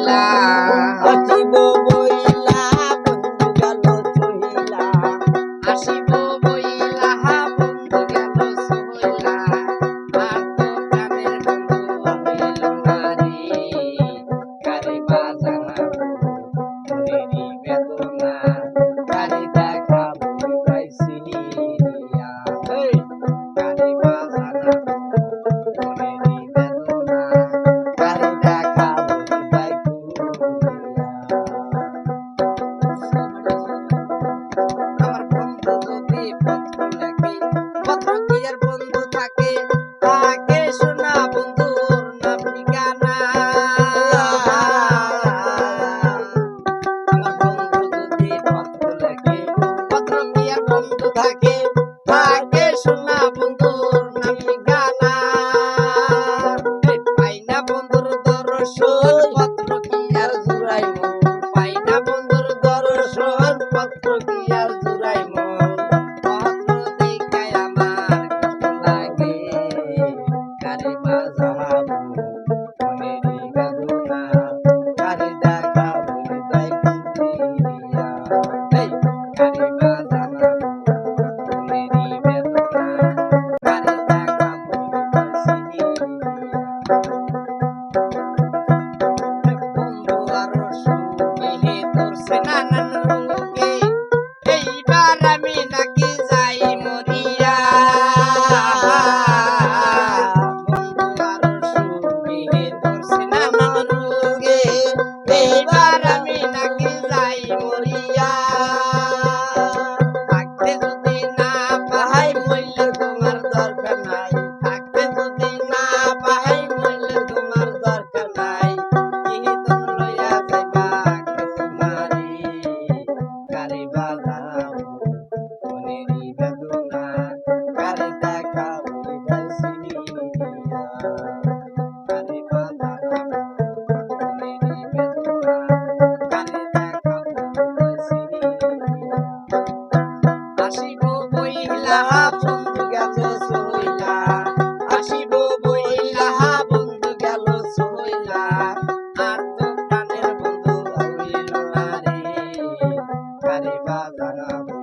বইলা আসিব বইলা বন্ধু গেল চহিলা আসিব বইলা বন্ধু গেল সইলা আর তো প্রাণের বন্ধু হইল না রে কারে বাজানাবো মনেরই বেদনা কারে দেখাবো হৃদয় সিরিয়া কারে বাজানাবো মনেরই বেদনা কারে দেখাবো হৃদয় আমার বন্ধু যদি পত্র লেখে পত্র কি আর বন্ধু থাকে থাকে শোনা বন্ধুর নাম ঠিকানা আমার বন্ধু যদি পত্র লেখে পত্র কি আর বন্ধু থাকে থাকে শোনা বন্ধুর নাম ঠিকানা পাই না বন্ধুর দর্শন পত্র কি আর জুড়াইব পাই না বন্ধুর দর্শন পত্র কি আর জুড়াইব পত্র দেখায় আমার কষ্ট লাগে কারে বাজাবো মনেরই বেদনা কারে দেখাবো হৃদয় খুঁজিয়া কারে বাজাবো মনেরই বেদনা কারে দেখাবো হৃদয় সিরিয়া বন্ধু আরো সুখে ধরছে নানান রোগে এইবার আমি নাকি যাই মরিয়া বন্ধু আরো সুখে ধরছে নানান রোগে এইবার আমি নাকি যাই মরিয়া থাকতে যদি না পাই মইলে তোমার দরকার নাই থাকতে যদি না পাই মইলে তোমার দরকার নাই ইহিদন লইয়া যাইবা তোমারি কারে বাজাবো মনেরই বেদনা কারে দেখাবো হৃদয় সিরিয়া কারে বাজাবো মনেরই বেদনা কারে দেখাবো হৃদয় সিরিয়া আসিব বইলা বন্ধু গেল সইলা আসিব বইলা বন্ধু গেল সইলা আর তো প্রাণের বন্ধু হইল না রে কারে বাজানাবো